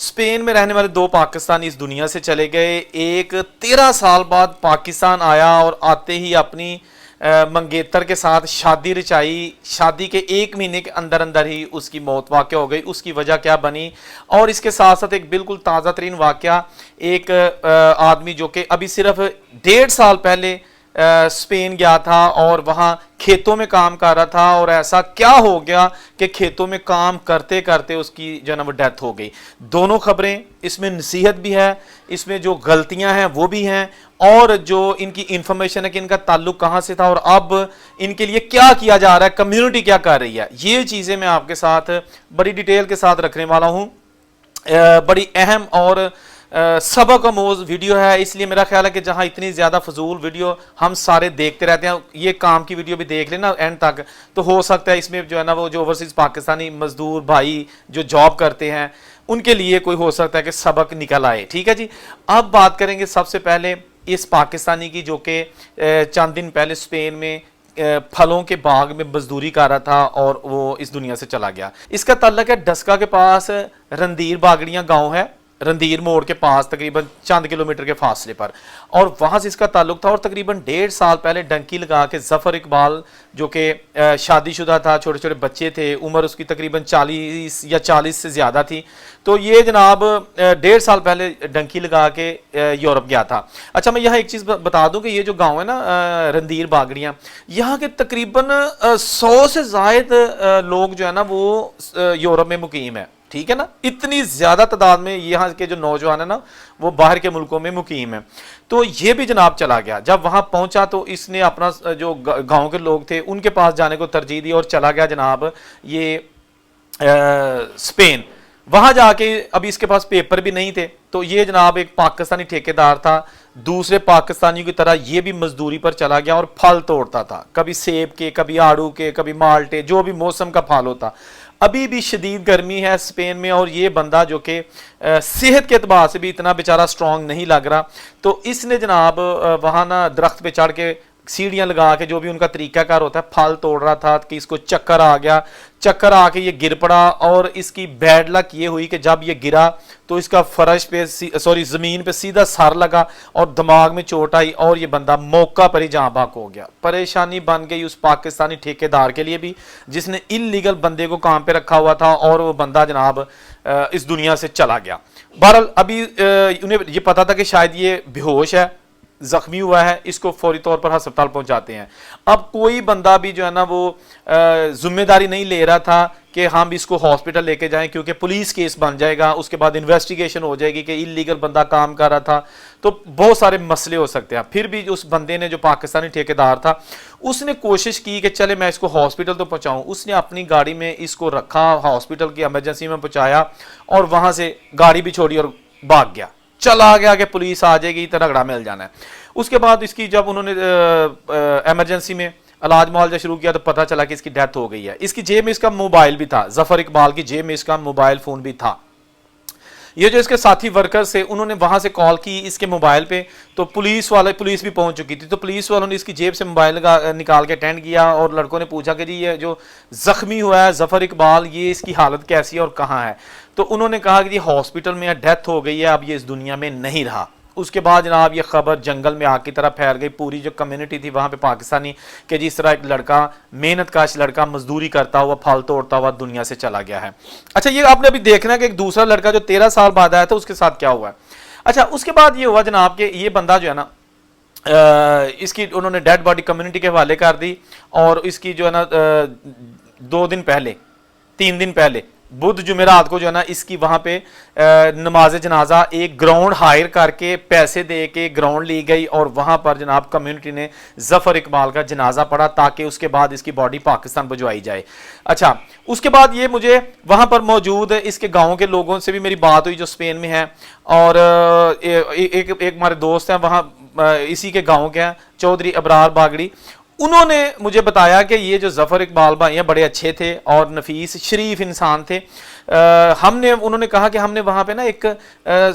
Spain में रहने वाले 2 पाकिस्तानी इस दुनिया से चले गए। एक 13 साल बाद पाकिस्तान आया और आते ही अपनी मंगेतर के साथ शादी रचाई। शादी के 1 महीने के अंदर अंदर ही उसकी मौत वाक़या हो गई। उसकी वजह क्या बनी, और इसके साथ साथ एक बिल्कुल ताज़ा तरीन वाक़या, एक आदमी जो कि अभी सिर्फ 1.5 साल पहले स्पेन गया था और वहाँ खेतों में काम कर रहा था, और ऐसा क्या हो गया कि खेतों में काम करते करते उसकी जो ना वो डेथ हो गई। दोनों खबरें, इसमें नसीहत भी है, इसमें जो गलतियां हैं वो भी हैं, और जो इनकी इंफॉर्मेशन है कि इनका ताल्लुक कहाँ से था और अब इनके लिए क्या किया जा रहा है, कम्युनिटी क्या कर रही है, ये चीज़ें मैं आपके साथ बड़ी डिटेल के साथ रखने वाला हूँ। बड़ी अहम और सबक आमोज वीडियो है, इसलिए मेरा ख्याल है कि जहां इतनी ज़्यादा फजूल वीडियो हम सारे देखते रहते हैं, ये काम की वीडियो भी देख लेना एंड तक, तो हो सकता है इसमें जो है ना वो जो ओवरसीज़ पाकिस्तानी मजदूर भाई जो जॉब करते हैं उनके लिए कोई हो सकता है कि सबक निकल आए। ठीक है जी। अब बात करेंगे सबसे पहले इस पाकिस्तानी की जो कि चंद दिन पहले स्पेन में फलों के बाग में मजदूरी कर रहा था और वो इस दुनिया से चला गया। इसका ताल्लुक है डस्का के पास रंधीर बागड़ियाँ गाँव है, रंधीर मोड़ के पास तकरीबन चंद किलोमीटर के फासले पर, और वहाँ से इसका ताल्लुक था। और तकरीबन 1.5 साल पहले डंकी लगा के जफ़र इकबाल जो कि शादीशुदा था, छोटे छोटे बच्चे थे, उम्र उसकी तकरीबन 40 या 40 से ज़्यादा थी, तो ये जनाब 1.5 साल पहले डंकी लगा के यूरोप गया था। अच्छा, मैं यहाँ एक चीज़ बता दूँ कि ये जो गाँव है ना रंधीर बागड़ियाँ, यहाँ के तकरीबन 100 से ज़ायद लोग जो है ना वो यूरोप में मुकीम है। ठीक है ना, इतनी ज्यादा तादाद में यहाँ के जो नौजवान है ना वो बाहर के मुल्कों में मुकीम है। तो ये भी जनाब चला गया। जब वहां पहुंचा तो इसने अपना जो गांव के लोग थे उनके पास जाने को तरजीह दी और चला गया जनाब ये स्पेन। वहां जाके अभी इसके पास पेपर भी नहीं थे, तो ये जनाब एक पाकिस्तानी ठेकेदार था, दूसरे पाकिस्तानियों की तरह ये भी मजदूरी पर चला गया और फल तोड़ता था, कभी सेब के, कभी आड़ू के, कभी माल्टे, जो भी मौसम का फल होता। अभी भी शदीद गर्मी है स्पेन में, और ये बंदा जो कि सेहत के एतबार से भी इतना बेचारा स्ट्रॉन्ग नहीं लग रहा, तो इसने जनाब वहाँ ना दरख्त पे चढ़ के सीढ़ियाँ लगा के, जो भी उनका तरीकाकार होता है, फल तोड़ रहा था कि इसको चक्कर आ गया। चक्कर आके ये गिर पड़ा, और इसकी बैड लक ये हुई कि जब ये गिरा तो इसका फर्श पे ज़मीन पे सीधा सर लगा और दिमाग में चोट आई, और ये बंदा मौका पर ही जहाँ बाक हो गया। परेशानी बन गई उस पाकिस्तानी ठेकेदार के लिए भी जिसने इल्लीगल बंदे को काम पे रखा हुआ था, और वो बंदा जनाब इस दुनिया से चला गया। बहरहाल अभी उन्हें ये पता था कि शायद ये बेहोश है, जख्मी हुआ है, इसको फौरी तौर पर अस्पताल पहुंचाते हैं। अब कोई बंदा भी जो है ना वो जिम्मेदारी नहीं ले रहा था कि हम इसको हॉस्पिटल लेके जाएं, क्योंकि पुलिस केस बन जाएगा, उसके बाद इन्वेस्टिगेशन हो जाएगी कि इलीगल बंदा काम कर रहा था, तो बहुत सारे मसले हो सकते हैं। फिर भी उस बंदे ने, जो पाकिस्तानी ठेकेदार था, उसने कोशिश की कि चले मैं इसको हॉस्पिटल तो पहुंचाऊं। उसने अपनी गाड़ी में इसको रखा, हॉस्पिटल की इमरजेंसी में पहुंचाया, और वहां से गाड़ी भी छोड़ी और भाग गया, चला गया कि पुलिस आ जाएगी, तगड़ा मिल जाना है। उसके बाद इसकी जब उन्होंने इमरजेंसी में इलाज मुआवजा शुरू किया तो पता चला कि इसकी डेथ हो गई है। इसकी जेब में इसका मोबाइल भी था, जफर इकबाल की जेब में इसका मोबाइल फोन भी था। ये जो इसके साथी वर्कर्स थे उन्होंने वहां से कॉल की इसके मोबाइल पे, तो पुलिस भी पहुंच चुकी थी, तो पुलिस वालों ने इसकी जेब से मोबाइल निकाल के अटेंड किया, और लड़कों ने पूछा कि जी ये जो जख्मी हुआ है जफर इकबाल, ये इसकी हालत कैसी है और कहाँ है। तो उन्होंने कहा कि ये हॉस्पिटल में डेथ हो गई है, अब ये इस दुनिया में नहीं रहा। उसके बाद जनाब ये खबर जंगल में आग की तरह फैल गई। पूरी जो कम्युनिटी थी वहाँ पे पाकिस्तानी, कि जिस तरह एक लड़का, मेहनत काश लड़का, मजदूरी करता हुआ, फल तोड़ता हुआ दुनिया से चला गया है। अच्छा, ये आपने अभी देखना है कि एक दूसरा लड़का जो 13 साल बाद आया था उसके साथ क्या हुआ है। अच्छा, उसके बाद ये हुआ जनाब कि ये बंदा जो है ना इसकी उन्होंने डेड बॉडी कम्युनिटी के हवाले कर दी, और इसकी जो है ना 2 दिन पहले, 3 दिन पहले, बुध जुमेरात को जो है ना इसकी वहां पे नमाज जनाजा एक ग्राउंड हायर करके पैसे दे के ग्राउंड ली गई, और वहां पर जनाब कम्युनिटी ने जफर इकबाल का जनाजा पढ़ा, ताकि उसके बाद इसकी बॉडी पाकिस्तान भिजवाई जाए। अच्छा, उसके बाद ये मुझे वहां पर मौजूद इसके गाँव के लोगों से भी मेरी बात हुई जो स्पेन में है, और एक हमारे दोस्त हैं वहाँ इसी के गाँव के हैं, चौधरी अबरार बागड़ी। उन्होंने मुझे बताया कि ये जो जफर इकबाल भाई हैं बड़े अच्छे थे और नफीस शरीफ इंसान थे, हमने उन्होंने कहा कि हमने वहाँ पे ना एक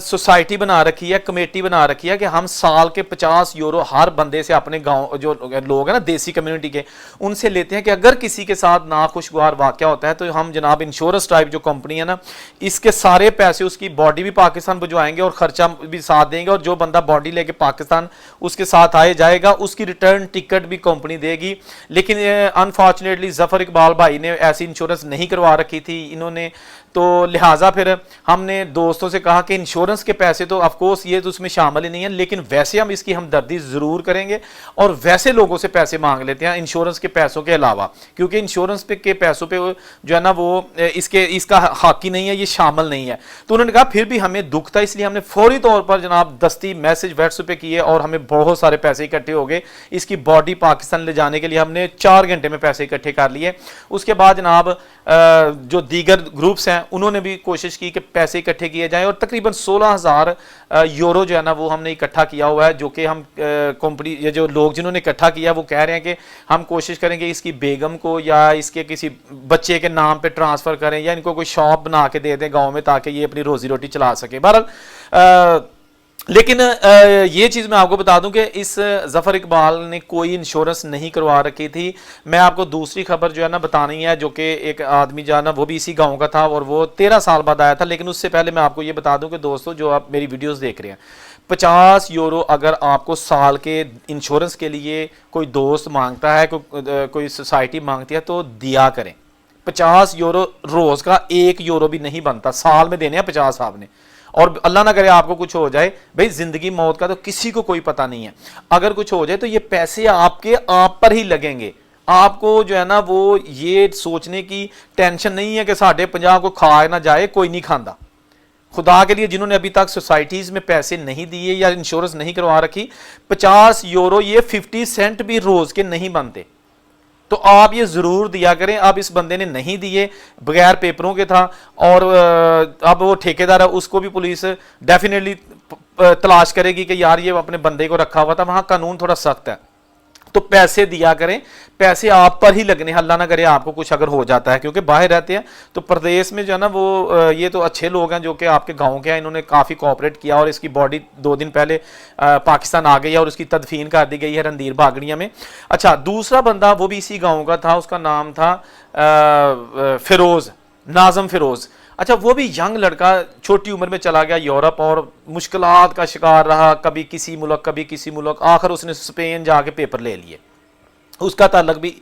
सोसाइटी बना रखी है, कमेटी बना रखी है कि हम साल के 50 यूरो हर बंदे से, अपने गांव जो लोग हैं ना देसी कम्युनिटी के, उनसे लेते हैं कि अगर किसी के साथ नाखुशगवार वाक़या होता है तो हम जनाब इंश्योरेंस टाइप जो कंपनी है ना, इसके सारे पैसे, उसकी बॉडी भी पाकिस्तान भिजवाएंगे और ख़र्चा भी साथ देंगे, और जो बंदा बॉडी लेके पाकिस्तान उसके साथ आए जाएगा उसकी रिटर्न टिकट भी कंपनी देगी। लेकिन अनफॉर्चुनेटली ज़फ़र इकबाल भाई ने ऐसी इंश्योरेंस नहीं करवा रखी थी इन्होंने, तो लिहाजा फिर हमने दोस्तों से कहा कि इंश्योरेंस के पैसे तो ऑफ कोर्स ये तो उसमें शामिल ही नहीं है, लेकिन वैसे हम इसकी हमदर्दी ज़रूर करेंगे और वैसे लोगों से पैसे मांग लेते हैं इंश्योरेंस के पैसों के अलावा, क्योंकि इंश्योरेंस के पैसों पे जो है ना वो इसका हक ही नहीं है, ये शामिल नहीं है। तो उन्होंने कहा फिर भी हमें दुख था, इसलिए हमने फौरी तौर पर जनाब दस्ती मैसेज व्हाट्सएप पे किए और हमें बहुत सारे पैसे इकट्ठे हो गए। इसकी बॉडी पाकिस्तान ले जाने के लिए हमने 4 घंटे में पैसे इकट्ठे कर लिए। उसके बाद जनाब जो दीगर ग्रुप्स हैं उन्होंने भी कोशिश की कि पैसे इकट्ठे किए जाएं और तकरीबन 16,000 यूरो जो है ना वो हमने इकट्ठा किया हुआ है, जो कि हम कंपनी, ये जो लोग जिन्होंने इकट्ठा किया वो कह रहे हैं कि हम कोशिश करेंगे इसकी बेगम को या इसके किसी बच्चे के नाम पे ट्रांसफ़र करें या इनको कोई शॉप बना के दे दें गाँव में, ताकि ये अपनी रोजी रोटी चला सके। बहरहाल लेकिन ये चीज़ मैं आपको बता दूं कि इस ज़फ़र इकबाल ने कोई इंश्योरेंस नहीं करवा रखी थी। मैं आपको दूसरी खबर जो है ना बतानी है, जो कि एक आदमी जो है ना वो भी इसी गांव का था और वो 13 साल बाद आया था। लेकिन उससे पहले मैं आपको ये बता दूं कि दोस्तों जो आप मेरी वीडियोस देख रहे हैं, 50 यूरो अगर आपको साल के इंश्योरेंस के लिए कोई दोस्त मांगता है, कोई सोसाइटी मांगती है तो दिया करें। 50 यूरो रोज़ का 1 यूरो भी नहीं बनता, साल में देने हैं 50 आपने। और अल्लाह ना करे आपको कुछ हो जाए, भाई जिंदगी मौत का तो किसी को कोई पता नहीं है, अगर कुछ हो जाए तो ये पैसे आपके आप पर ही लगेंगे। आपको जो है ना वो ये सोचने की टेंशन नहीं है कि साढ़े 50 को खा ना जाए, कोई नहीं खांदा। खुदा के लिए जिन्होंने अभी तक सोसाइटीज़ में पैसे नहीं दिए या इंश्योरेंस नहीं करवा रखी, 50 यूरो ये 50 सेंट भी रोज़ के नहीं बनते, तो आप ये ज़रूर दिया करें। अब इस बंदे ने नहीं दिए, बगैर पेपरों के था, और अब वो ठेकेदार है, उसको भी पुलिस डेफिनेटली तलाश करेगी कि यार ये अपने बंदे को रखा हुआ था। वहाँ कानून थोड़ा सख्त है, तो पैसे दिया करें, पैसे आप पर ही लगने, अल्लाह ना करे आपको कुछ अगर हो जाता है, क्योंकि बाहर रहते हैं तो प्रदेश में जो है ना वो ये तो अच्छे लोग हैं जो कि आपके गांव के हैं, इन्होंने काफ़ी कोऑपरेट किया और इसकी बॉडी 2 दिन पहले पाकिस्तान आ गई है और उसकी तदफीन कर दी गई है रणधीर भागड़िया में। अच्छा, दूसरा बंदा वो भी इसी गाँव का था, उसका नाम था फिरोज़, नाज़म फिरोज़। अच्छा, वो भी यंग लड़का छोटी उम्र में चला गया यूरोप और मुश्किलात का शिकार रहा, कभी किसी मुल्क कभी किसी मुल्क, आखिर उसने स्पेन जाके पेपर ले लिए। उसका ताल्लुक भी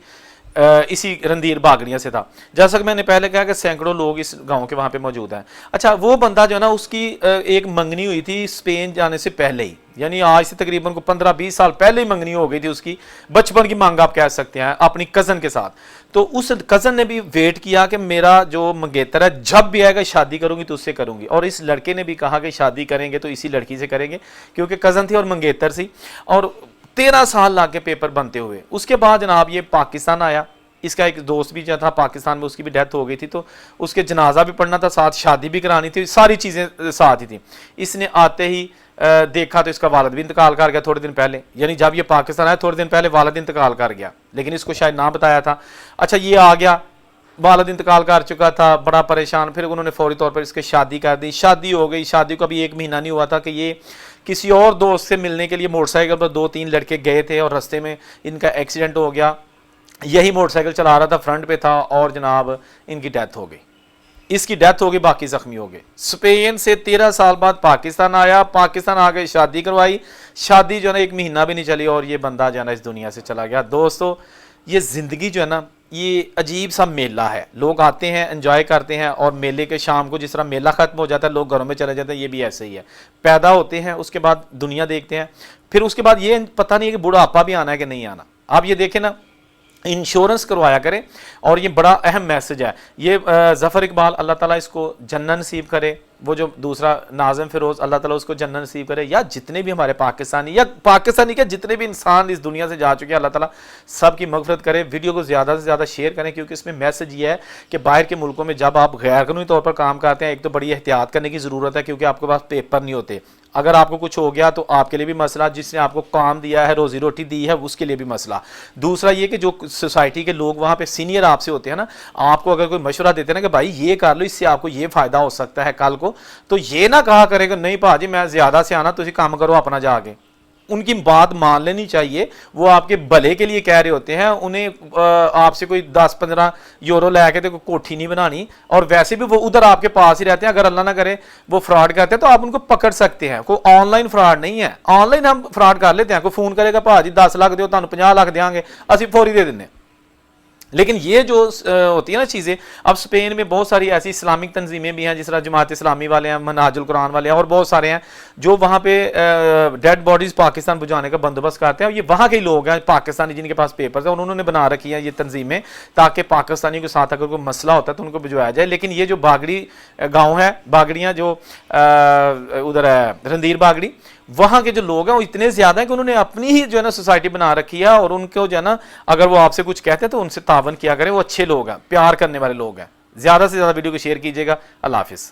इसी रणधीर भागड़िया से था। जैसा कि मैंने पहले कहा कि सैकड़ों लोग इस गांव के वहाँ पे मौजूद हैं। अच्छा, वो बंदा जो है ना उसकी एक मंगनी हुई थी स्पेन जाने से पहले ही, यानी आज से तकरीबन को 15-20 साल पहले ही मंगनी हो गई थी उसकी, बचपन की मांग आप कह सकते हैं, अपनी कज़न के साथ। तो उस कज़न ने भी वेट किया कि मेरा जो मंगेतर है जब भी आएगा शादी करूंगी तो उससे करूंगी, और इस लड़के ने भी कहा कि शादी करेंगे तो इसी लड़की से करेंगे, क्योंकि कज़न थी और मंगेतर थी, और 13 साल लाके पेपर बनते हुए। उसके बाद जनाब ये पाकिस्तान आया। इसका एक दोस्त भी जो था पाकिस्तान में, उसकी भी डेथ हो गई थी, तो उसके जनाजा भी पढ़ना था, साथ शादी भी करानी थी, सारी चीज़ें साथ ही थी। इसने आते ही देखा तो इसका वालिद भी इंतकाल कर गया थोड़े दिन पहले, यानी जब ये पाकिस्तान आया थोड़े दिन पहले वालिद इंतकाल कर गया, लेकिन इसको शायद ना बताया था। अच्छा, ये आ गया, वालिद इंतकाल कर चुका था, बड़ा परेशान, फिर उन्होंने फौरी तौर पर इसके शादी कर दी। शादी हो गई, शादी को अभी 1 महीना नहीं हुआ था कि ये किसी और दोस्त से मिलने के लिए मोटरसाइकिल पर 2-3 लड़के गए थे और रास्ते में इनका एक्सीडेंट हो गया। यही मोटरसाइकिल चला रहा था, फ्रंट पे था, और जनाब इनकी डेथ हो गई। इसकी डेथ हो गई, बाकी जख्मी हो गए। स्पेन से 13 साल बाद पाकिस्तान आया, पाकिस्तान आ गए, शादी करवाई, शादी जो है ना 1 महीना भी नहीं चली और ये बंदा जो है ना इस दुनिया से चला गया। दोस्तों, ये ज़िंदगी जो है ना ये अजीब सा मेला है, लोग आते हैं एंजॉय करते हैं, और मेले के शाम को जिस तरह मेला ख़त्म हो जाता है लोग घरों में चले जाते हैं, ये भी ऐसे ही है। पैदा होते हैं, उसके बाद दुनिया देखते हैं, फिर उसके बाद ये पता नहीं है कि बुढ़ापा भी आना है कि नहीं आना। आप ये देखें ना, इंश्योरेंस करवाया करें, और ये बड़ा अहम मैसेज है। ये ज़फ़र इकबाल, अल्लाह ताला इसको जन्नत नसीब करे, وہ جو دوسرا ناظم فیروز اللہ تعالیٰ اس کو جنت نصیب کرے، یا جتنے بھی ہمارے پاکستانی یا پاکستانی کیا جتنے بھی انسان اس دنیا سے جا چکے ہیں اللہ تعالیٰ سب کی مغفرت کرے۔ ویڈیو کو زیادہ سے زیادہ شیئر کریں، کیونکہ اس میں میسج یہ ہے کہ باہر کے ملکوں میں جب آپ غیر قانونی طور پر کام کرتے ہیں، ایک تو بڑی احتیاط کرنے کی ضرورت ہے، کیونکہ آپ کے پاس پیپر نہیں ہوتے، اگر آپ کو کچھ ہو گیا تو آپ کے لیے بھی مسئلہ، جس نے آپ کو کام دیا ہے روزی روٹی دی ہے اس کے لیے بھی مسئلہ۔ دوسرا یہ کہ جو سوسائٹی کے لوگ وہاں پہ سینئر آپ سے ہوتے ہیں نا، آپ کو اگر کوئی مشورہ دیتے ہیں نا کہ بھائی یہ کر لو، اس سے آپ کو یہ فائدہ ہو سکتا ہے کل کو، تو یہ نہ کہا کرے کہ نہیں بھاجی میں زیادہ سے آنا، تسی کام کرو اپنا جا کے۔ ان کی بات مان لینی چاہیے، وہ آپ کے بھلے کے لیے کہہ رہے ہوتے ہیں، انہیں آپ سے کوئی 10-15 یورو لے کے تو کوئی کوٹھی نہیں بنانی، اور ویسے بھی وہ ادھر آپ کے پاس ہی رہتے ہیں، اگر اللہ نہ کرے وہ فراڈ کرتے ہیں تو آپ ان کو پکڑ سکتے ہیں۔ کوئی آن لائن فراڈ نہیں ہے، آن لائن ہم فراڈ کر لیتے ہیں، کوئی فون کرے گا بھاجی 10 لاکھ دیو تانوں 50 لاکھ دیاں گے، اسی فوری دے دیں۔ لیکن یہ جو ہوتی ہے نا چیزیں، اب اسپین میں بہت ساری ایسی اسلامک تنظیمیں بھی ہیں، جس طرح جماعت اسلامی والے ہیں، منہاج القرآن والے ہیں، اور بہت سارے ہیں جو وہاں پہ ڈیڈ باڈیز پاکستان پہنچانے کا بندوبست کرتے ہیں، اور یہ وہاں کے لوگ ہیں پاکستانی جن کے پاس پیپرز ہیں، اور انہوں نے بنا رکھی ہیں یہ تنظیمیں تاکہ پاکستانیوں کے ساتھ اگر کوئی مسئلہ ہوتا ہے تو ان کو بھجوایا جائے۔ لیکن یہ جو باگڑی گاؤں ہے، باگڑیاں جو ادھر ہے رندیر باگڑی، وہاں کے جو لوگ ہیں وہ اتنے زیادہ ہیں کہ انہوں نے اپنی ہی جو ہے نا سوسائٹی بنا رکھی ہے، اور ان کو جو ہے نا اگر وہ آپ سے کچھ کہتے ہیں تو ان سے تعاون کیا کریں، وہ اچھے لوگ ہیں، پیار کرنے والے لوگ ہیں۔ زیادہ سے زیادہ ویڈیو کو شیئر کیجیے گا۔ اللہ حافظ۔